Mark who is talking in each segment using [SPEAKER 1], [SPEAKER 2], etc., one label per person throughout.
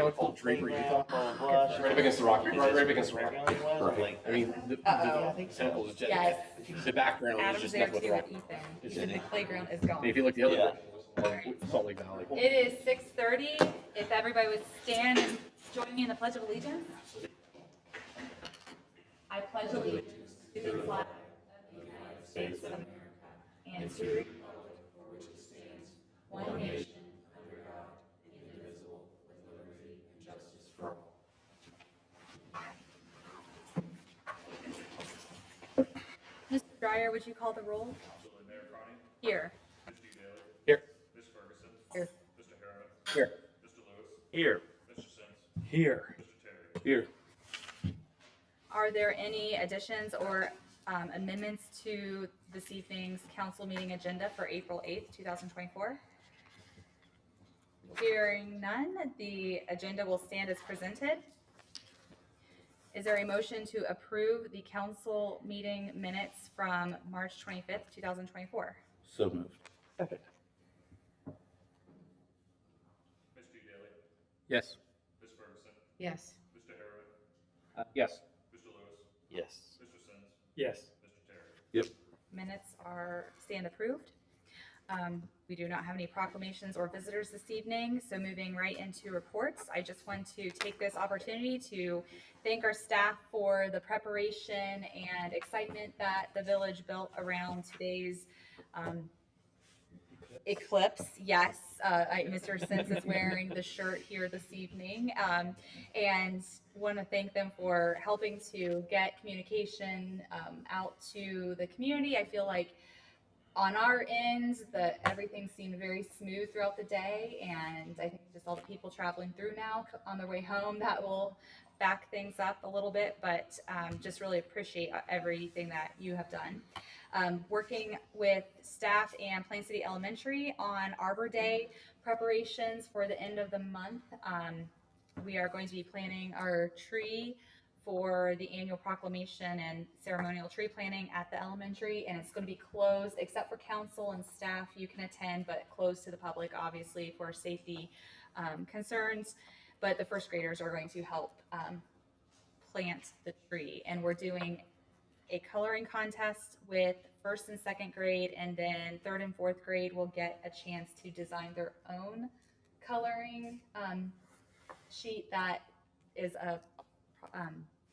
[SPEAKER 1] one called Draper, Utah.
[SPEAKER 2] Blush.
[SPEAKER 1] Right up against the Rocky. Right up against the Rocky.
[SPEAKER 2] Perfect.
[SPEAKER 1] I mean, the temple is just,
[SPEAKER 3] Yes.
[SPEAKER 1] the background is
[SPEAKER 3] Adam's
[SPEAKER 1] just
[SPEAKER 3] there
[SPEAKER 1] nothing but
[SPEAKER 3] too
[SPEAKER 1] rock.
[SPEAKER 3] with Ethan.
[SPEAKER 1] It's
[SPEAKER 3] He said the
[SPEAKER 1] just-
[SPEAKER 3] playground is
[SPEAKER 1] And
[SPEAKER 3] gone.
[SPEAKER 1] if you look the other
[SPEAKER 2] Yeah.
[SPEAKER 1] way, Salt Lake Valley.
[SPEAKER 3] It is 6:30. If everybody would stand and join me in the Pledge of Allegiance. I pledge allegiance to the flag of the United States of America and to the republic for which it stands, one nation, under God, indivisible, with liberty and justice for all. Mr. Dryer, would you call the roll?
[SPEAKER 4] Absolutely. Mayor Carney,
[SPEAKER 3] Here.
[SPEAKER 4] Ms. G. Daly,
[SPEAKER 1] Here.
[SPEAKER 4] Ms. Ferguson,
[SPEAKER 3] Here.
[SPEAKER 4] Mr. Harrod,
[SPEAKER 1] Here.
[SPEAKER 4] Mr. Lewis,
[SPEAKER 1] Here.
[SPEAKER 4] Mr. Sims,
[SPEAKER 1] Here.
[SPEAKER 4] Mr. Terry.
[SPEAKER 1] Here.
[SPEAKER 3] Are there any additions or amendments to this evening's council meeting agenda for April 8th, 2024? Hearing none, the agenda will stand as presented. Is there a motion to approve the council meeting minutes from March 25th, 2024?
[SPEAKER 2] So moved.
[SPEAKER 4] Ms. G. Daly,
[SPEAKER 1] Yes.
[SPEAKER 4] Ms. Ferguson,
[SPEAKER 3] Yes.
[SPEAKER 4] Mr. Harrod,
[SPEAKER 1] Yes.
[SPEAKER 4] Mr. Lewis,
[SPEAKER 2] Yes.
[SPEAKER 4] Mr. Sims,
[SPEAKER 1] Yes.
[SPEAKER 4] Mr. Terry.
[SPEAKER 1] Yep.
[SPEAKER 3] Minutes stand approved. We do not have any proclamations or visitors this evening, so moving right into reports, I just want to take this opportunity to thank our staff for the preparation and excitement that the village built around today's eclipse. Yes, Mr. Sims is wearing the shirt here this evening, and want to thank them for helping to get communication out to the community. I feel like on our end that everything seemed very smooth throughout the day, and I think just all the people traveling through now on their way home, that will back things up a little bit, but just really appreciate everything that you have done. Working with staff and Plain City Elementary on Arbor Day preparations for the end of the month. We are going to be planting our tree for the annual proclamation and ceremonial tree planting at the elementary, and it's going to be closed except for council and staff. You can attend, but closed to the public, obviously, for safety concerns. But the first graders are going to help plant the tree, and we're doing a coloring contest with first and second grade, and then third and fourth grade will get a chance to design their own coloring sheet that is a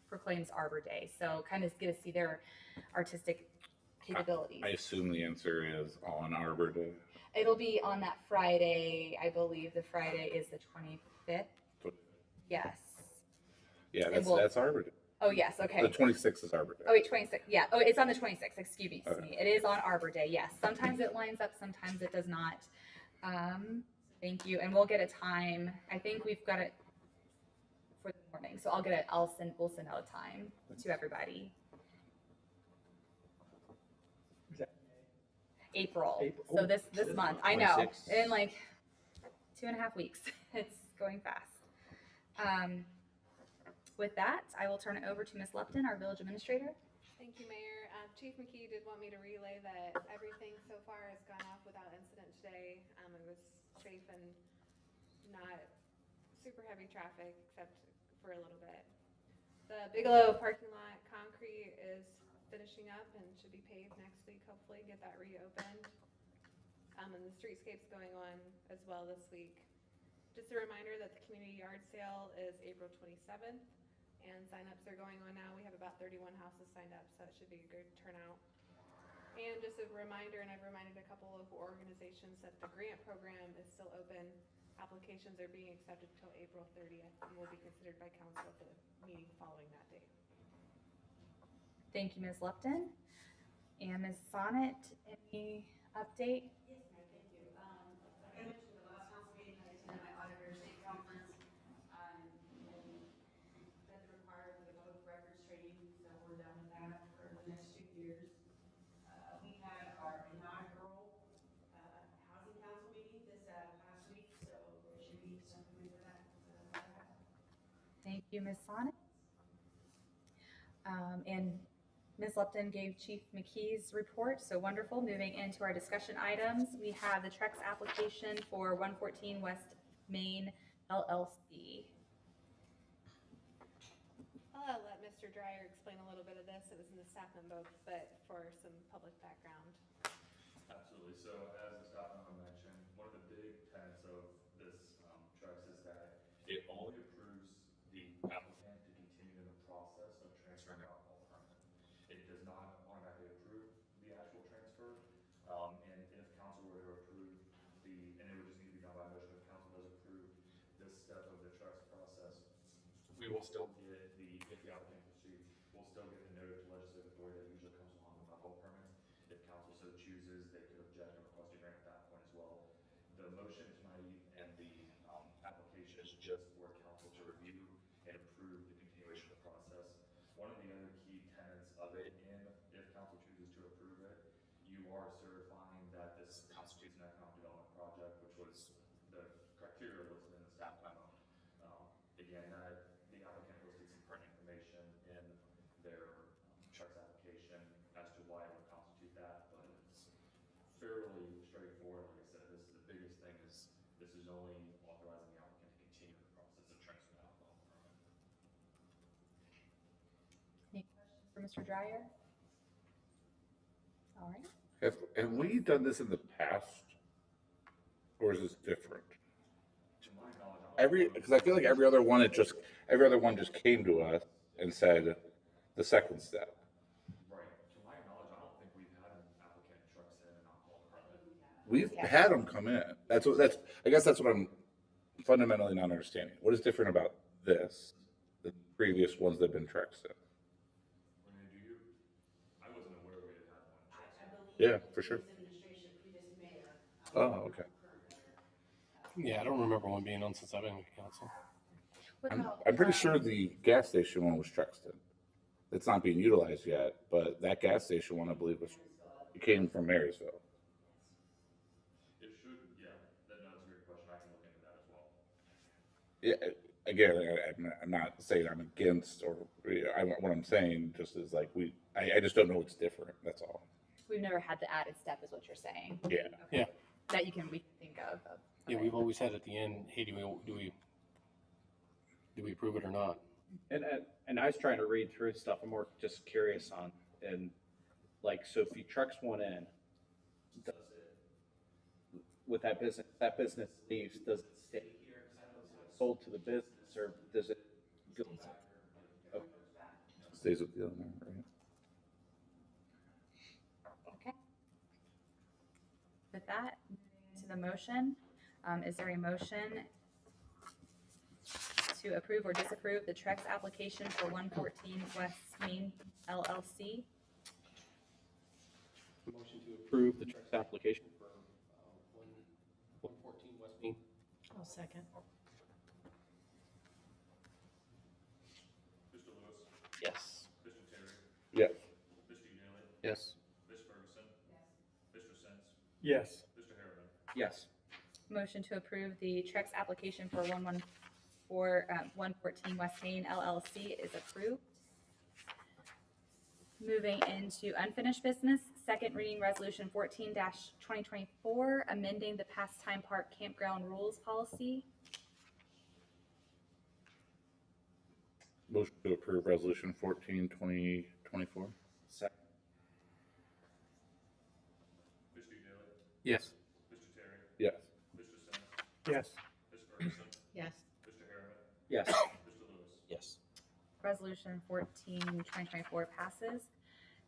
[SPEAKER 3] proclaims Arbor Day. So kind of get to see their artistic capabilities.
[SPEAKER 5] I assume the answer is on Arbor Day.
[SPEAKER 3] It'll be on that Friday. I believe the Friday is the 25th. Yes.
[SPEAKER 5] Yeah,
[SPEAKER 3] And we'll-
[SPEAKER 5] that's Arbor Day.
[SPEAKER 3] Oh, yes. Okay.
[SPEAKER 5] The 26th is Arbor Day.
[SPEAKER 3] Oh, wait, 26. Yeah. Oh, it's on the 26th. Excuse me.
[SPEAKER 5] Okay.
[SPEAKER 3] It is on Arbor Day. Yes. Sometimes it lines up, sometimes it does not. Thank you. And we'll get a time. I think we've got it for the morning. So we'll send out a time to everybody. April. So this month. I know.
[SPEAKER 2] 26.
[SPEAKER 3] In like 2.5 weeks. It's going fast. With that, I will turn it over to Ms. Lupton, our village administrator.
[SPEAKER 6] Thank you, Mayor. Chief McKee did want me to relay that everything so far has gone off without incident today. It was safe and not super heavy traffic, except for a little bit. The Bigelow parking lot concrete is finishing up and should be paved next week, hopefully, get that reopened. And the streetscape's going on as well this week. Just a reminder that the community yard sale is April 27th. And signups are going on now. We have about 31 houses signed up, so it should be a good turnout. And just a reminder, and I've reminded a couple of organizations that the grant program is still open. Applications are being accepted until April 30th and will be considered by council at the meeting following that date.
[SPEAKER 3] Thank you, Ms. Lupton. And Ms. Sonnet, any update?
[SPEAKER 7] Yes, ma'am, thank you. Like I mentioned the last council meeting, I attended my auditor state conference, and that's required for the public records training, so we're done with that for the next 2 years. We had our inaugural housing council meeting this past week, so there should be something for that.
[SPEAKER 3] Thank you, Ms. Sonnet. And Ms. Lupton gave Chief McKee's report, so wonderful. Moving into our discussion items, we have the Trex application for 114 West Main LLC.
[SPEAKER 6] Dreyer explain a little bit of this? It was in the staff memo, but for some public background.
[SPEAKER 4] Absolutely. So as the staff member mentioned, one of the big tenets of this trust is that it only approves the applicant to continue in the process of transferring the alcohol permit. It does not automatically approve the actual transfer. And if council were to approve and it would just need to be done by motion, if council does approve this step of the trust process, we will still get if the applicant proceeds, we'll still get the notice of legislative authority that usually comes along with alcohol permits. If council so chooses, they could object and request a grant at that point as well. The motion tonight and the application is just for council to review and approve the continuation of the process. One of the other key tenets of it, if council chooses to approve it, you are certifying that this constitutes an economic development project, which was the criteria listed in the staff memo. Again, the applicant listed some current information in their trust application as to why it would constitute that, but it's fairly straightforward. Like I said, the biggest thing is this is only authorizing the applicant to continue the process of transferring the alcohol permit.
[SPEAKER 3] Any questions for Mr. Dreyer? All right.
[SPEAKER 5] Have we done this in the past? Or is this different?
[SPEAKER 4] To my knowledge,
[SPEAKER 5] Because I feel like every other one just came to us and said the second step.
[SPEAKER 4] right, to my knowledge, I don't think we've had an applicant trust in an alcohol permit.
[SPEAKER 5] We've had them come in. I guess that's what I'm fundamentally not understanding. What is different about this, the previous ones that have been tracks in?
[SPEAKER 4] Renee, do you? I wasn't aware we had had one trust.
[SPEAKER 7] I believe.
[SPEAKER 5] Yeah, for sure.
[SPEAKER 7] Administration, previous mayor.
[SPEAKER 5] Oh, okay.
[SPEAKER 8] Yeah, I don't remember one being on since I've been with council.
[SPEAKER 3] What about,
[SPEAKER 5] I'm pretty sure the gas station one was Truxton. It's not being utilized yet, but that gas station one, I believe, it came from Marysville.
[SPEAKER 4] It should, yeah, that's a great question. I can look into that as well.
[SPEAKER 5] Yeah, again, I'm not saying I'm against what I'm saying just is like I just don't know what's different. That's all.
[SPEAKER 3] we've never had the added step is what you're saying.
[SPEAKER 5] Yeah.
[SPEAKER 3] Okay.
[SPEAKER 8] Yeah.
[SPEAKER 3] That we can think of.
[SPEAKER 8] Yeah,
[SPEAKER 3] okay.
[SPEAKER 8] we've always had at the end, hey, do we approve it or not?
[SPEAKER 2] And I was trying to read through stuff. I'm more just curious on, and like, so if he trucks one in, does it, with that business leaves, does it stay here? Is it sold to the business, or does it go back? Okay.
[SPEAKER 5] Stays with the owner, right?
[SPEAKER 3] Okay. With that, moving to the motion, is there a motion to approve or disapprove the Trex application for 114 West Main LLC?
[SPEAKER 8] Motion to approve the Trex application for 114 West Main.
[SPEAKER 9] I'll second.
[SPEAKER 4] Mr. Lewis,
[SPEAKER 8] Yes.
[SPEAKER 4] Mr. Terry,
[SPEAKER 5] Yeah.
[SPEAKER 4] Mr. Daly,
[SPEAKER 8] Yes.
[SPEAKER 4] Ms. Ferguson, Mr. Sins,
[SPEAKER 1] Yes.
[SPEAKER 4] Mr. Harriman.
[SPEAKER 2] Yes.
[SPEAKER 3] Motion to approve the Trex application for 114 West Main LLC is approved. Moving into unfinished business, second reading resolution 14-2024, amending the pastime park campground rules policy.
[SPEAKER 5] Motion to approve resolution 14, 2024.
[SPEAKER 2] Second.
[SPEAKER 4] Mr. Daly,
[SPEAKER 8] Yes.
[SPEAKER 4] Mr. Terry,
[SPEAKER 5] Yes.
[SPEAKER 4] Mr. Sins,
[SPEAKER 1] Yes.
[SPEAKER 4] Ms. Ferguson,
[SPEAKER 9] Yes.
[SPEAKER 4] Mr. Harriman,
[SPEAKER 2] Yes.
[SPEAKER 4] Mr. Lewis.
[SPEAKER 2] Yes.
[SPEAKER 3] Resolution 14-2024 passes.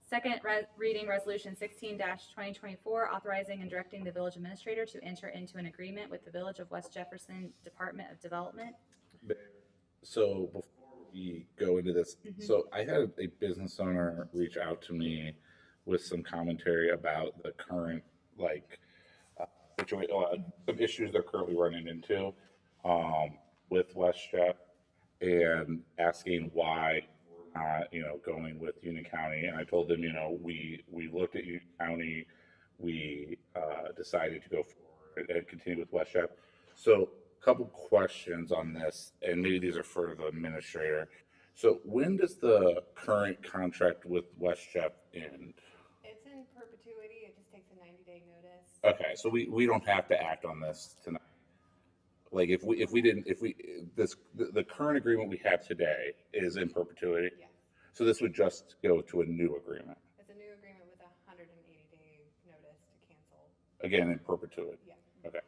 [SPEAKER 3] Second reading resolution 16-2024, authorizing and directing the village administrator to enter into an agreement with the Village of West Jefferson Department of Development.
[SPEAKER 5] So before we go into this, so I had a business owner reach out to me with some commentary about the current situation, some issues they're currently running into with WestJet, and asking why we're not, going with Union County. And I told them, we looked at Union County, we decided to go forward and continue with WestJet. So a couple questions on this, and maybe these are for the administrator. So when does the current contract with WestJet end?
[SPEAKER 6] It's in perpetuity, it just takes a 90-day notice.
[SPEAKER 5] Okay, so we don't have to act on this tonight. Like the current agreement we have today is in perpetuity.
[SPEAKER 6] Yeah.
[SPEAKER 5] So this would just go to a new agreement,
[SPEAKER 6] It's a new agreement with a 180-day notice to cancel.
[SPEAKER 5] again in perpetuity.
[SPEAKER 6] Yeah.
[SPEAKER 5] Okay.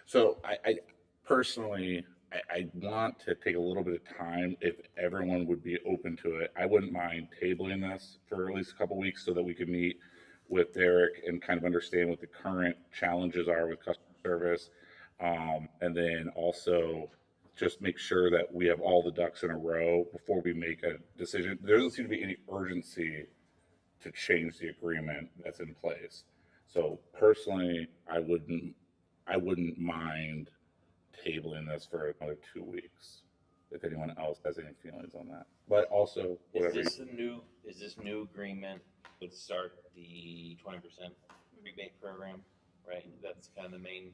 [SPEAKER 5] So I personally, I want to take a little bit of time if everyone would be open to it. I wouldn't mind tabling this for at least a couple weeks so that we could meet with Derek and kind of understand what the current challenges are with customer service. And then also just make sure that we have all the ducks in a row before we make a decision. There doesn't seem to be any urgency to change the agreement that's in place. So personally, I wouldn't mind tabling this for another 2 weeks. If anyone else has any feelings on that, but also whatever.
[SPEAKER 9] Is this new agreement would start the 20% rebate program, right? That's kind of the main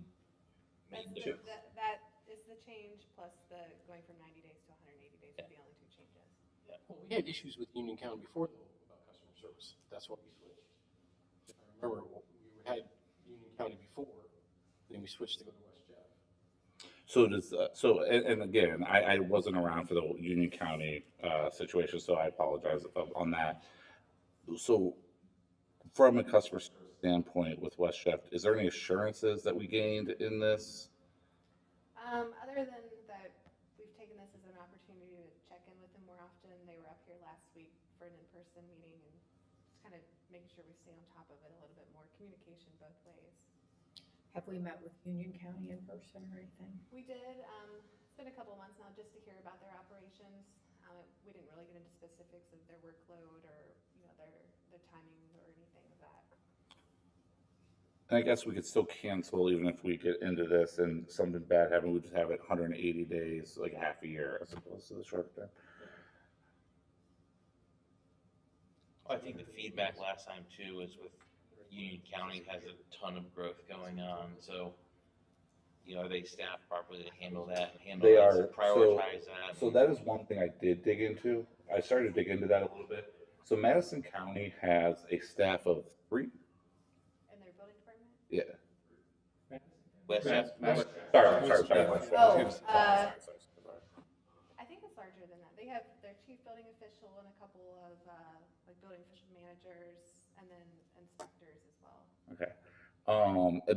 [SPEAKER 9] issue.
[SPEAKER 6] That is the change, plus the going from 90 days to 180 days are the only two changes.
[SPEAKER 8] Well, we had issues with Union County before though about customer service. That's why we switched. If I remember, we had Union County before, then we switched to go to West Jeff.
[SPEAKER 5] So does and again, I wasn't around for the Union County situation, so I apologize on that. So, from a customer service standpoint with West Jeff, is there any assurances that we gained in this?
[SPEAKER 6] Other than that, we've taken this as an opportunity to check in with them more often. They were up here last week for an in-person meeting and just kind of making sure we stay on top of it a little bit more. Communication both ways.
[SPEAKER 10] Have we met with Union County in person or anything?
[SPEAKER 6] We did. It's been a couple months now just to hear about their operations. We didn't really get into specifics of their workload or their timing or anything of that.
[SPEAKER 5] And I guess we could still cancel even if we get into this and something bad happened. We just have it 180 days, like half a year, as opposed to the short term.
[SPEAKER 9] I think the feedback last time too was with Union County has a ton of growth going on, so are they staffed properly to handle that and
[SPEAKER 5] They
[SPEAKER 9] that,
[SPEAKER 5] are.
[SPEAKER 9] prioritize that?
[SPEAKER 5] So that is one thing I did dig into. I started to dig into that a little bit. So Madison County has a staff of 3.
[SPEAKER 6] In their building department?
[SPEAKER 5] Yeah.
[SPEAKER 9] West Jeff?
[SPEAKER 5] Sorry.
[SPEAKER 6] I think it's larger than that. They have their chief building official and a couple of building official managers and then inspectors as well.
[SPEAKER 5] Okay.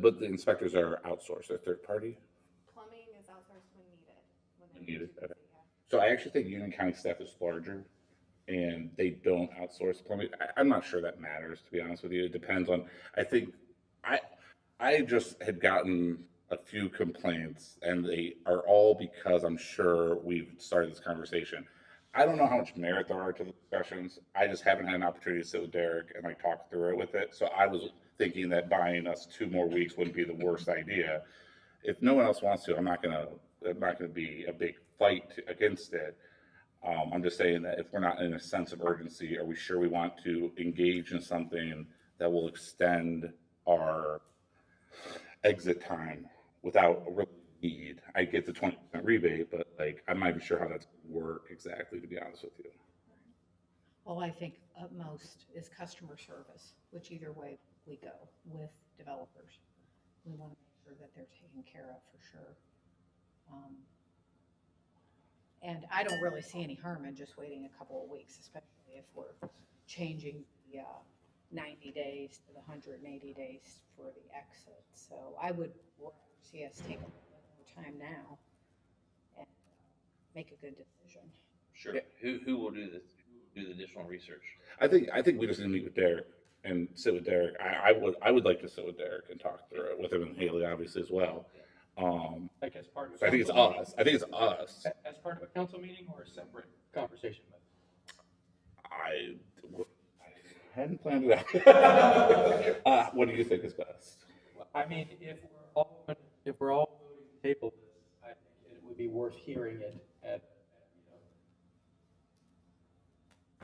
[SPEAKER 5] But the inspectors are outsourced, they're third party?
[SPEAKER 6] Plumbing is outsourced when needed.
[SPEAKER 5] When needed,
[SPEAKER 6] too busy,
[SPEAKER 5] okay.
[SPEAKER 6] yeah.
[SPEAKER 5] So I actually think Union County staff is larger and they don't outsource plumbing. I'm not sure that matters, to be honest with you. It depends on, I just had gotten a few complaints and they are all because I'm sure we've started this conversation. I don't know how much merit there are to the discussions. I just haven't had an opportunity to sit with Derek and talk through it with it. So I was thinking that buying us 2 more weeks wouldn't be the worst idea. If no one else wants to, I'm not gonna be a big fight against it. I'm just saying that if we're not in a sense of urgency, are we sure we want to engage in something that will extend our exit time without a real need? I get the 20% rebate, but I'm not even sure how that's going to work exactly, to be honest with you.
[SPEAKER 10] Well, I think utmost is customer service, which either way we go with developers. We want to make sure that they're taken care of for sure. And I don't really see any harm in just waiting a couple of weeks, especially if we're changing the 90 days to the 180 days for the exit. So I would see us take a little bit more time now and make a good decision.
[SPEAKER 9] Sure. Who will do this? Do the additional research?
[SPEAKER 5] I think we just need to meet with Derek and sit with Derek. I would like to sit with Derek and talk through it with him and Haley, obviously, as well.
[SPEAKER 8] Like as part of.
[SPEAKER 5] I think it's us.
[SPEAKER 8] As part of a council meeting or a separate conversation with?
[SPEAKER 5] I hadn't planned it out. What do you think is best?
[SPEAKER 8] I mean, if we're all voting to table this, I think it would be worth hearing it at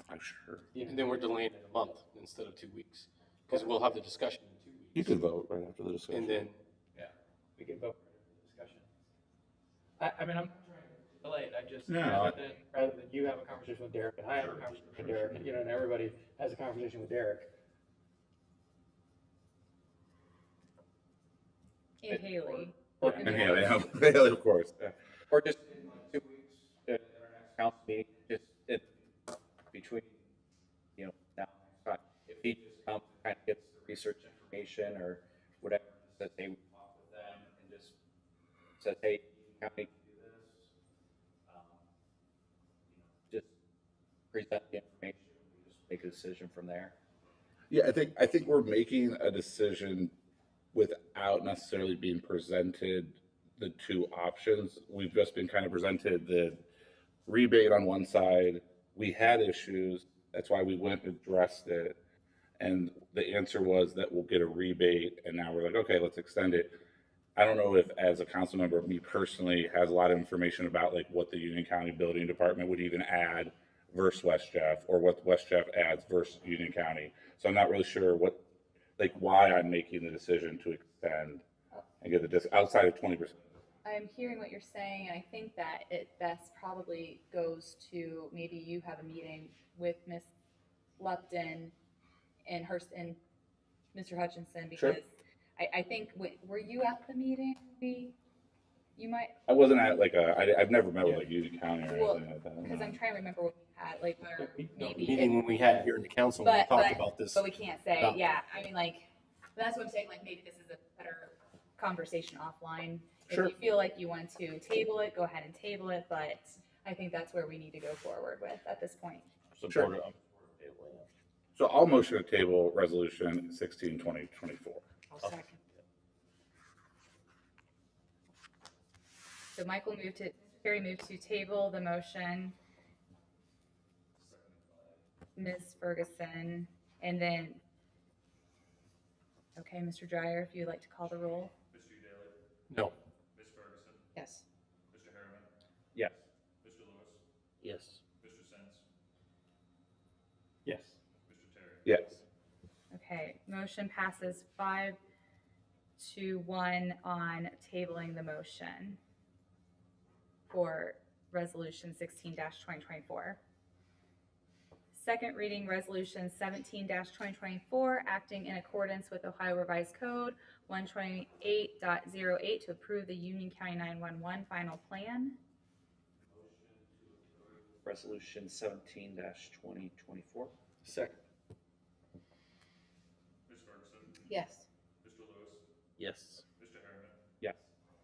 [SPEAKER 5] I'm sure.
[SPEAKER 8] and then we're delaying it a month instead of 2 weeks, because we'll have the discussion in 2 weeks.
[SPEAKER 5] You can vote right after the discussion.
[SPEAKER 8] And then, we can vote for the discussion. I mean, I'm not trying to delay it, I just,
[SPEAKER 5] No.
[SPEAKER 8] rather than you have a conversation with Derek, and I have a conversation with Derek, and everybody has a conversation with Derek.
[SPEAKER 3] And Haley.
[SPEAKER 5] And Haley, of course. Yeah.
[SPEAKER 2] Or just in 2 weeks, at our next council meeting, just between he just comes, kind of gets the research information or whatever, says, hey, we talk with them and just says, hey, county can do this. Just present the information, we just make a decision from there.
[SPEAKER 5] Yeah, I think we're making a decision without necessarily being presented the two options. We've just been kind of presented the rebate on one side. We had issues, that's why we went and addressed it. And the answer was that we'll get a rebate, and now we're like, okay, let's extend it. I don't know if, as a council member, me personally, has a lot of information about like what the Union County Building Department would even add versus West Jeff, or what West Jeff adds versus Union County. So I'm not really sure what, like, why I'm making the decision to extend and get the disc outside of 20%.
[SPEAKER 3] I'm hearing what you're saying, and I think that it best probably goes to, maybe you have a meeting with Ms. Lupton and Mr. Hutchinson,
[SPEAKER 5] Sure.
[SPEAKER 3] because I think, were you at the meeting? You might,
[SPEAKER 5] I wasn't at like I've never met with like Union County or
[SPEAKER 3] Well,
[SPEAKER 5] anything like that.
[SPEAKER 3] because I'm trying to remember what we had, like, where
[SPEAKER 8] No,
[SPEAKER 3] maybe.
[SPEAKER 8] meeting when we had here in the council, when we talked about this.
[SPEAKER 3] But we can't say,
[SPEAKER 8] No.
[SPEAKER 3] yeah, I mean, like, that's what I'm saying, like, maybe this is a better conversation offline.
[SPEAKER 5] Sure.
[SPEAKER 3] If you feel like you want to table it, go ahead and table it, but I think that's where we need to go forward with at this point.
[SPEAKER 5] Sure. So I'll motion to table resolution 16/2024.
[SPEAKER 10] I'll second.
[SPEAKER 3] So Michael Terry moved to table the motion. Ms. Ferguson, and then, okay, Mr. Dryer, if you'd like to call the roll.
[SPEAKER 4] Mr. Daly,
[SPEAKER 8] No.
[SPEAKER 4] Ms. Ferguson,
[SPEAKER 10] Yes.
[SPEAKER 4] Mr. Harriman,
[SPEAKER 2] Yes.
[SPEAKER 4] Mr. Lewis,
[SPEAKER 9] Yes.
[SPEAKER 4] Mr. Sins,
[SPEAKER 2] Yes.
[SPEAKER 4] Mr. Terry.
[SPEAKER 5] Yes.
[SPEAKER 3] Okay, motion passes 5-1 on tabling the motion for resolution 16-2024. Second reading resolution 17-2024, acting in accordance with Ohio Revised Code 128.08 to approve the Union County 911 final plan.
[SPEAKER 2] Resolution 17-2024.
[SPEAKER 8] Second.
[SPEAKER 4] Ms. Ferguson,
[SPEAKER 10] Yes.
[SPEAKER 4] Mr. Lewis,
[SPEAKER 9] Yes.
[SPEAKER 4] Mr. Harriman,
[SPEAKER 2] Yes.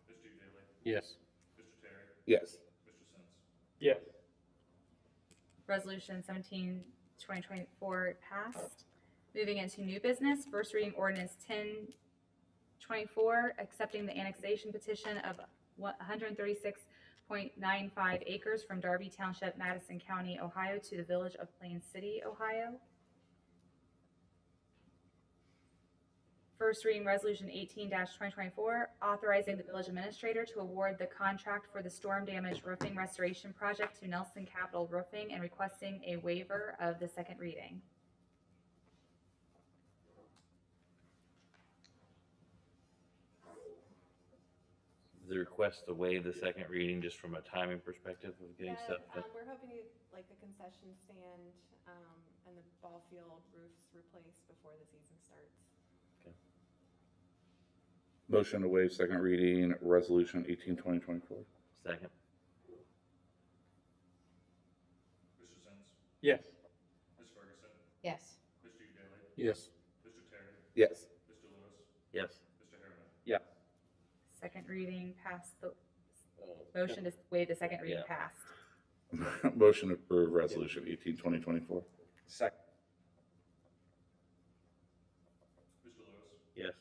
[SPEAKER 4] Mr. Daly,
[SPEAKER 8] Yes.
[SPEAKER 4] Mr. Terry,
[SPEAKER 5] Yes.
[SPEAKER 4] Mr. Sins.
[SPEAKER 2] Yes.
[SPEAKER 3] Resolution 17-2024 passed. Moving into new business, first reading ordinance 10-24, accepting the annexation petition of 136.95 acres from Darby Township, Madison County, Ohio to the village of Plain City, Ohio. First reading resolution 18-2024, authorizing the village administrator to award the contract for the storm damage roofing restoration project to Nelson Capital Roofing and requesting a waiver of the second reading.
[SPEAKER 9] The request to waive the second reading just from a timing perspective of getting
[SPEAKER 6] Yeah,
[SPEAKER 9] stuff done.
[SPEAKER 6] we're hoping to get like the concession stand, and the ball field roofs replaced before the season starts.
[SPEAKER 5] Motion to waive second reading resolution 18/2024.
[SPEAKER 9] Second.
[SPEAKER 4] Mr. Sins,
[SPEAKER 2] Yes.
[SPEAKER 4] Ms. Ferguson,
[SPEAKER 10] Yes.
[SPEAKER 4] Mr. Daly,
[SPEAKER 8] Yes.
[SPEAKER 4] Mr. Terry,
[SPEAKER 5] Yes.
[SPEAKER 4] Mr. Lewis,
[SPEAKER 9] Yes.
[SPEAKER 4] Mr. Harriman.
[SPEAKER 2] Yes.
[SPEAKER 3] Second reading passed, the motion to waive the second reading
[SPEAKER 9] Yeah.
[SPEAKER 3] passed.
[SPEAKER 5] Motion to approve resolution 18/2024.
[SPEAKER 2] Second.
[SPEAKER 4] Mr. Lewis,
[SPEAKER 9] Yes.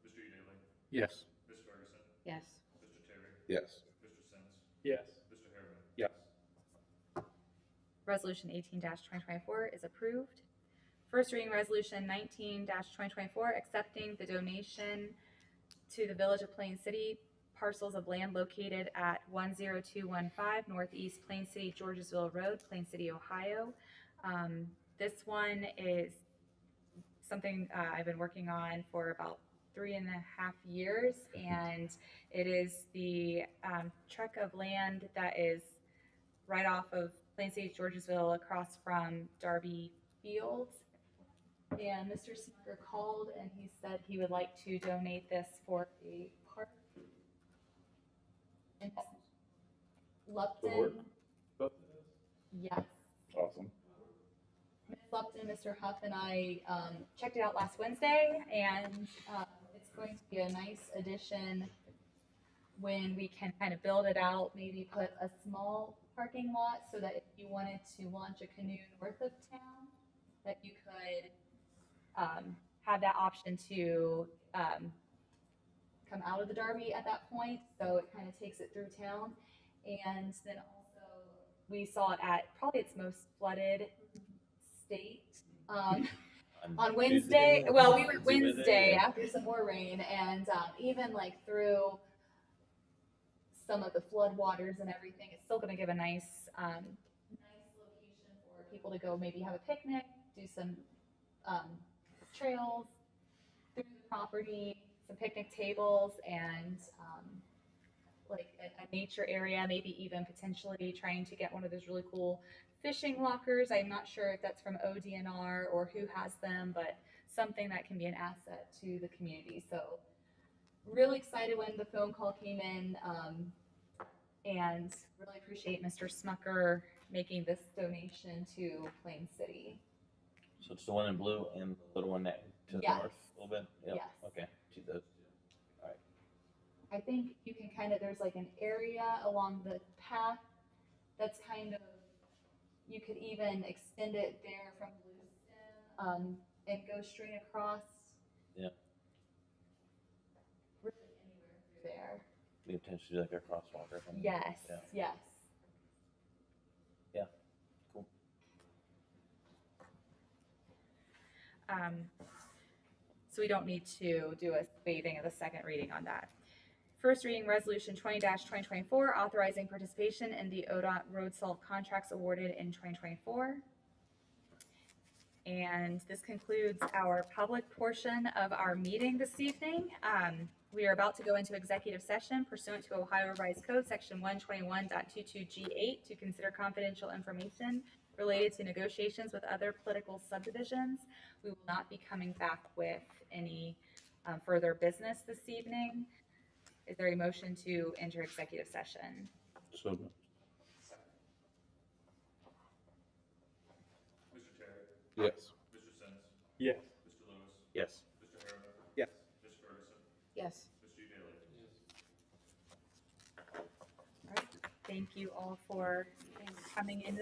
[SPEAKER 4] Mr. Daly,
[SPEAKER 8] Yes.
[SPEAKER 4] Ms. Ferguson,
[SPEAKER 10] Yes.
[SPEAKER 4] Mr. Terry,
[SPEAKER 5] Yes.
[SPEAKER 4] Mr. Sins,
[SPEAKER 2] Yes.
[SPEAKER 4] Mr. Harriman.
[SPEAKER 2] Yes.
[SPEAKER 3] Resolution 18-2024 is approved. First reading resolution 19-2024, accepting the donation to the village of Plain City, parcels of land located at 10215 Northeast Plain City, Georgesville Road, Plain City, Ohio. This one is something I've been working on for about 3.5 years, and it is the tract of land that is right off of Plain City, Georgesville, across from Darby Field. And Mr. Smucker called and he said he would like to donate this for a park. And Lupton, yes.
[SPEAKER 5] Awesome.
[SPEAKER 3] Ms. Lupton Mr. Huff and I checked it out last Wednesday, and it's going to be a nice addition when we can kind of build it out, maybe put a small parking lot so that if you wanted to launch a canoe north of town, that you could have that option to come out of the Darby at that point. So it kind of takes it through town. And then also we saw it at probably its most flooded state. On Wednesday, well, we went Wednesday after some more rain, and even like through some of the flood waters and everything, it's still going to give a nice, nice location for people to go maybe have a picnic, do some trails through the property, some picnic tables, and like a nature area, maybe even potentially trying to get one of those really cool fishing lockers. I'm not sure if that's from ODNR or who has them, but something that can be an asset to the community. So really excited when the phone call came in, and really appreciate Mr. Smucker making this donation to Plain City.
[SPEAKER 9] So it's the one in blue and the little one that to the
[SPEAKER 3] Yes.
[SPEAKER 9] north a little bit? Yep.
[SPEAKER 3] Yes.
[SPEAKER 9] Okay, see those.
[SPEAKER 3] I think you can kind of, there's like an area along the path that's kind of, you could even extend it there from Lewiston, and go straight across.
[SPEAKER 9] Yeah.
[SPEAKER 3] Really anywhere through there.
[SPEAKER 9] We potentially do like a crosswalk or something.
[SPEAKER 3] Yes,
[SPEAKER 9] Yeah.
[SPEAKER 3] yes.
[SPEAKER 9] Yeah, cool.
[SPEAKER 3] So we don't need to do a waiving of the second reading on that. First reading resolution 20-2024, authorizing participation in the ODOT road salt contracts awarded in 2024. And this concludes our public portion of our meeting this evening. We are about to go into executive session pursuant to Ohio Revised Code, section 121.22G8, to consider confidential information related to negotiations with other political subdivisions. We will not be coming back with any further business this evening. Is there a motion to enter executive session?
[SPEAKER 5] So,
[SPEAKER 4] Mr. Terry,
[SPEAKER 5] yes.
[SPEAKER 4] Mr. Sins,
[SPEAKER 1] Yes.
[SPEAKER 4] Mr. Lewis,
[SPEAKER 2] Yes.
[SPEAKER 4] Mr. Harriman,
[SPEAKER 2] Yes.
[SPEAKER 4] Ms. Ferguson,
[SPEAKER 10] Yes.
[SPEAKER 4] Mr. Daly.
[SPEAKER 3] All right. Thank you all for coming in.